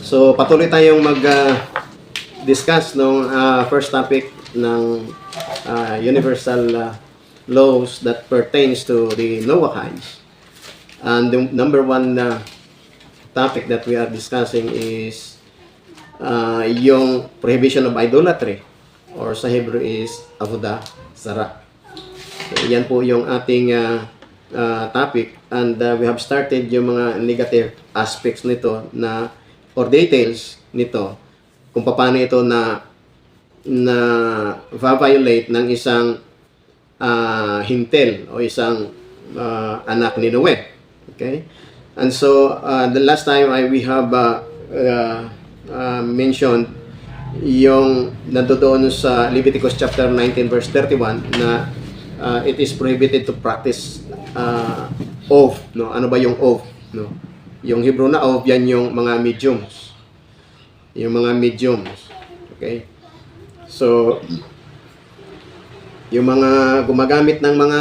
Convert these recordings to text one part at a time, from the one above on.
So patuloy tayong mag-discuss nung first topic ng universal laws that pertains to the Noahides. And the number one topic that we are discussing is yung prohibition of idolatry, or sa Hebrew is avodah zarah. So, yan po yung ating topic, and we have started yung mga negative aspects nito na or details nito kung paano ito na violate ng isang hintel o isang anak ni Noe. Okay? And so the last time we have mentioned yung nandoon sa Leviticus chapter 19 verse 31 na it is prohibited to practice oath, no? Ano ba yung oath, no? Yung Hebrew na oath, yan yung mga mediums. Yung mga mediums. Okay? So, yung mga gumagamit ng mga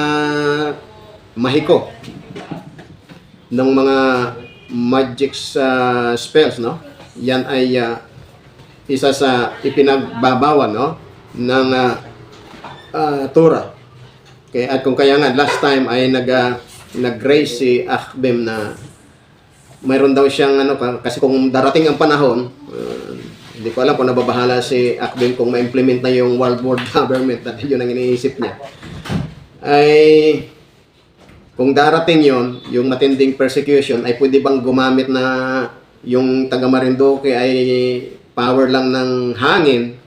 mahiko, ng mga magic spells, no? Yan ay isa sa ipinagbabawal, no? Ng Torah. Okay? At kung kaya nga, last time ay nag-raise si Achbem na mayroon daw siyang kasi kung darating ang panahon, hindi ko alam kung nababahala si Achbem kung ma-implement na yung World World Government, dahil yun ang iniisip niya. Ay kung darating yon, yung matinding persecution, ay pwede bang gumamit na yung taga Marinduque ay power lang ng hangin,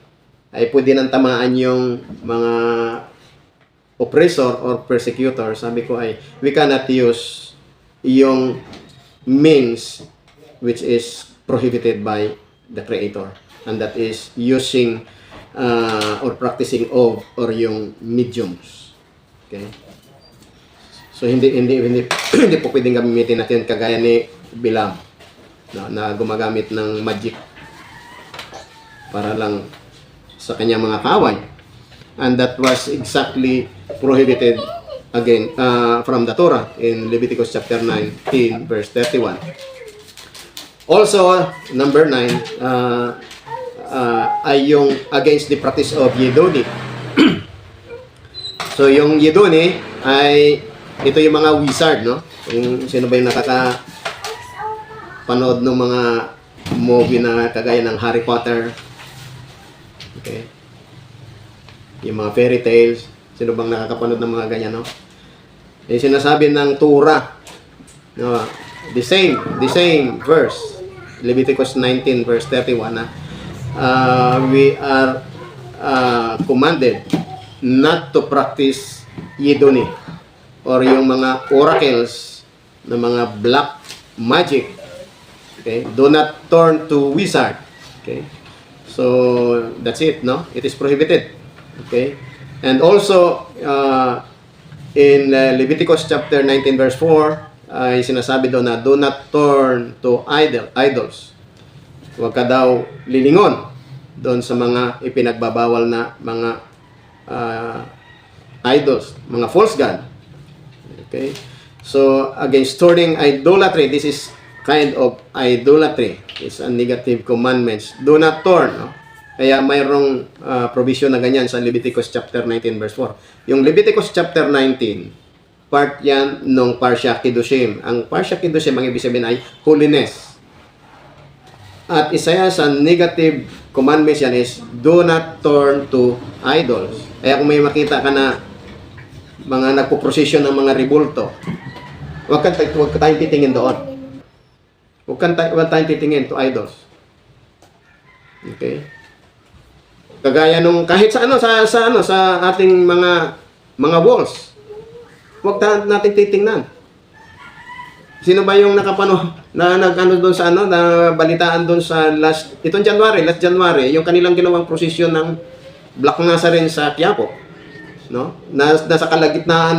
ay pwede nang tamaan yung mga oppressor or persecutor? Sabi ko ay we cannot use yung means which is prohibited by the Creator, and that is using or practicing oath or yung mediums. Okay? So hindi hindi po pwedeng gamitin natin kagaya ni Bilam, no, na gumagamit ng magic para lang sa kanyang mga kaway, and that was exactly prohibited again from the Torah in Leviticus chapter 19 verse 31. Also, number 9 ay yung against the practice of Yedoni. So yung Yedoni ay ito yung mga wizard, no? Kung sino ba yung panood ng mga movie na kagaya ng Harry Potter. Okay? Yung mga fairy tales, sino bang nakakapanood ng mga ganyan, no? Yung sinasabi ng Torah, no? The same verse, Leviticus 19 verse 31, na we are commanded not to practice Yedoni, or yung mga oracles na mga black magic. Okay? Do not turn to wizard. Okay? So that's it, no? It is prohibited. Okay? And also in Leviticus chapter 19 verse 4 ay sinasabi doon na do not turn to idols. Huwag ka daw lilingon doon sa mga ipinagbabawal na mga idols, mga false god. Okay? So against turning idolatry, this is kind of idolatry. It's a negative commandments. Do not turn, no? Kaya mayroong provision na ganyan sa Leviticus chapter 19 verse 4. Yung Leviticus chapter 19, part yan ng Parsha Kiddushim. Ang Parsha Kiddushim, ang ibig sabihin ay holiness. At isa yan sa negative commandments yan is do not turn to idols. Kaya kung may makita ka na mga nagpo-procession ng mga ribulto, huwag tayong titingin doon. Huwag tayong titingin to idols. Okay? Kagaya nung kahit sa sa ating mga walls, huwag natin titingnan. Sino ba yung nakapano na doon sa na balitaan doon sa last January, yung kanilang ginawang procession ng Black Nazarene sa Quiapo, no? Nasa kalagitnaan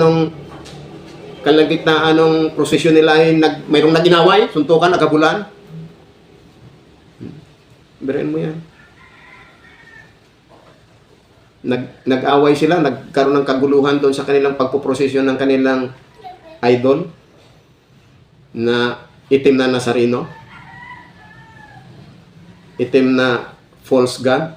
ng procession nila ay mayroong naginaway, suntukan, nagabulan. Birain mo yan. Nag-away sila, nagkaroon ng kaguluhan doon sa kanilang pagpuprosesyon ng kanilang idol na itim na Nazareno. itim na false god.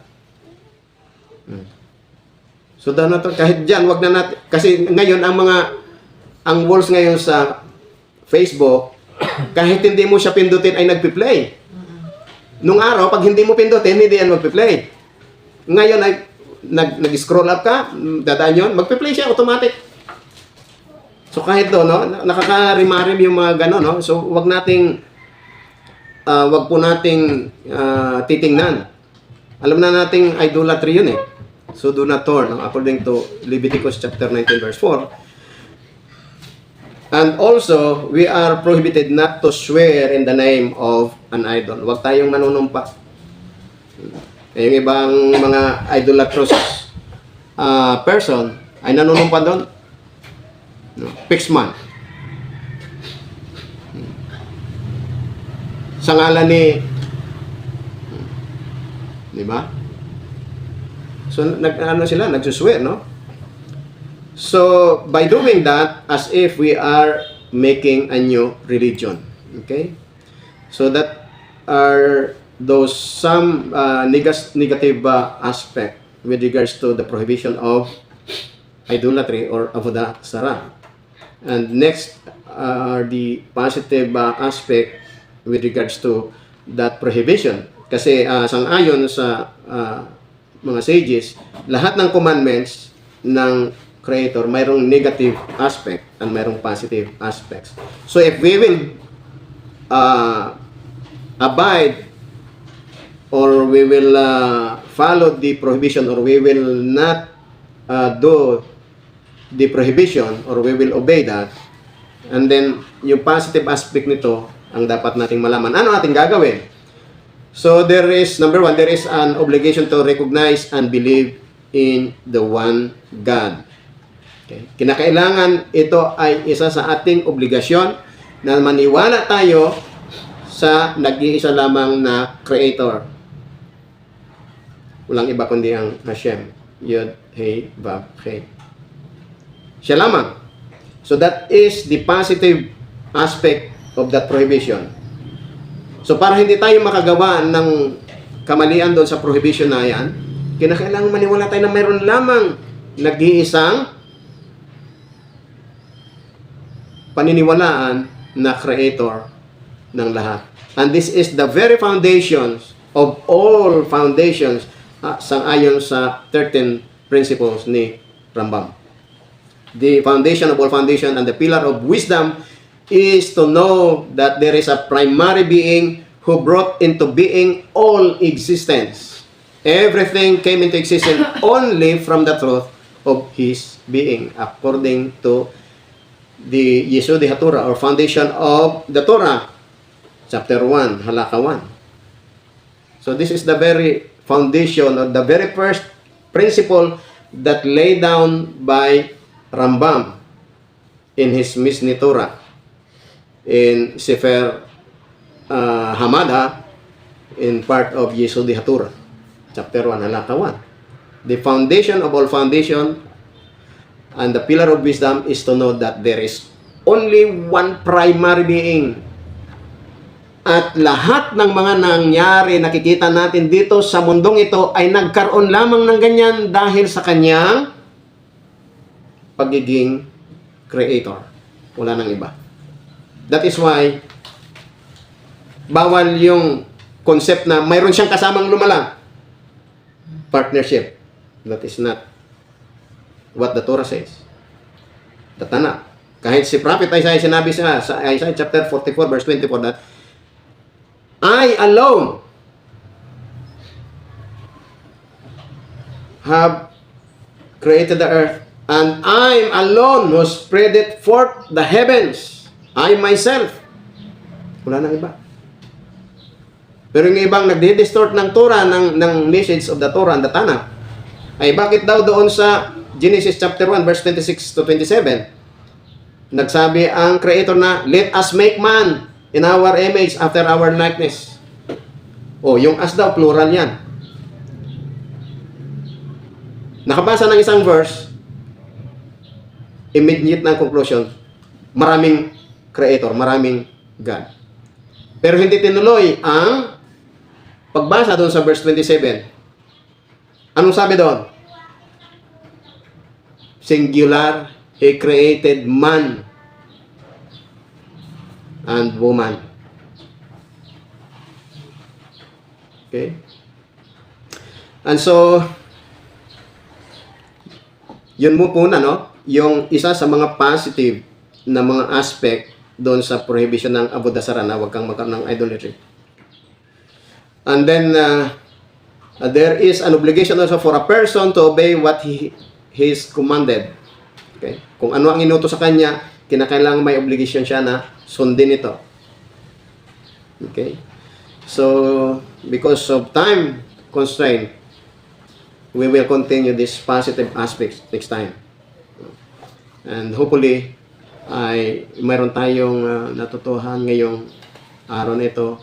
So daw na to, kahit diyan wag na natin, kasi ngayon ang walls ngayon sa Facebook, kahit hindi mo siya pindutin ay nagpi-play. Nung araw pag hindi mo pindutin, hindi yan magpi-play. Ngayon ay nag-scroll up ka, dadaan yun, magpi-play siya automatic. So kahit doon, no, nakaka-rimarim yung mga gano'n, no? So wag po nating titingnan. Alam na nating idolatry yun eh. So do not turn, no? According to Leviticus chapter 19 verse 4. And also, we are prohibited not to swear in the name of an idol. Wag tayong manunumpa. Yung ibang mga idolatrous person ay nanunumpa doon. No? Fixman. Sa ngalan ni, di ba? So nagsuswear, no? So by doing that, as if we are making a new religion, okay? So that are those some negative aspect with regards to the prohibition of idolatry or avodah zarah. And next are the positive aspect with regards to that prohibition. Kasi sang-ayon sa mga sages, lahat ng commandments ng Creator mayroong negative aspect and mayroong positive aspects. So if we will abide or we will follow the prohibition or we will not do the prohibition or we will obey that, and then yung positive aspect nito ang dapat nating malaman. Ano ating gagawin? So there is, number one, there is an obligation to recognize and believe in the one God. Okay. Kinakailangan ito ay isa sa ating obligasyon na maniwala tayo sa nag-iisa lamang na Creator. Walang iba kundi ang Hashem. Yod, He, Vav, He. Siya lamang. So that is the positive aspect of that prohibition. So para hindi tayo makagawa ng kamalian doon sa prohibition na yan, kinakailangan maniwala tayo na mayroon lamang nag-iisang paniniwalaan na Creator ng lahat. And this is the very foundations of all foundations sang-ayon sa 13 principles ni Rambam. The foundation of all foundation and the pillar of wisdom is to know that there is a primary being who brought into being all existence. Everything came into existence only from the truth of His being, according to the Yesod HaTorah or foundation of the Torah, chapter 1, halakha 1. So this is the very foundation or the very first principle that laid down by Rambam in his Mishneh Torah, in Sefer Hamada, in part of Yesod HaTorah, chapter 1, halakha 1. The foundation of all foundation and the pillar of wisdom is to know that there is only one primary being. At lahat ng mga nangyari, nakikita natin dito sa mundong ito ay nagkaroon lamang ng ganyan dahil sa kanyang pagiging Creator. Wala nang iba. That is why bawal yung concept na mayroon siyang kasamang lumala. Partnership. That is not what the Torah says. The Tanakh. Kahit si Prophet Isaiah sinabi sa Isaiah chapter 44 verse 24 that I alone have created the earth and I alone who spreadeth forth the heavens. I myself. Wala nang iba. Pero yung ibang nagdi-distort ng Torah, ng message of the Torah and the Tanakh, ay bakit daw doon sa Genesis chapter 1 verse 26 to 27 nagsabi ang Creator na let us make man in our image after our likeness. Yung as daw plural yan. Nakabasa ng isang verse, immediate na conclusion, maraming Creator, maraming God. Pero hindi tinuloy ang pagbasa doon sa verse 27, anong sabi doon? Singular, He created man and woman. Okay? And so, yun mo po na, no? Yung isa sa mga positive na mga aspect doon sa prohibition ng abodasara na huwag kang magkaroon ng idolatry. And then, there is an obligation also for a person to obey what he is commanded. Okay? Kung ano ang inutos sa kanya, kinakailangan may obligation siya na sundin ito. Okay? So, because of time constraint, we will continue this positive aspects next time. And hopefully, ay mayroon tayong natutuhan ngayong araw na ito.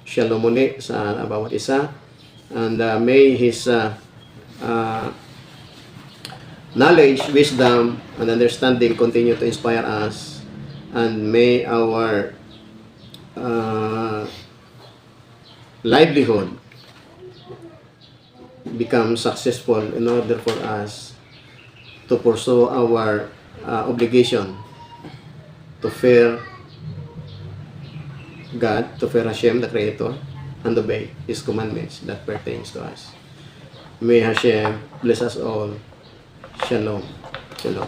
Shalom muli sa bawat isa. And may His knowledge, wisdom, and understanding continue to inspire us. And may our livelihood become successful in order for us to pursue our obligation to fear God, to fear Hashem, the Creator, and obey His commandments that pertains to us. May Hashem bless us all. Shalom. Shalom.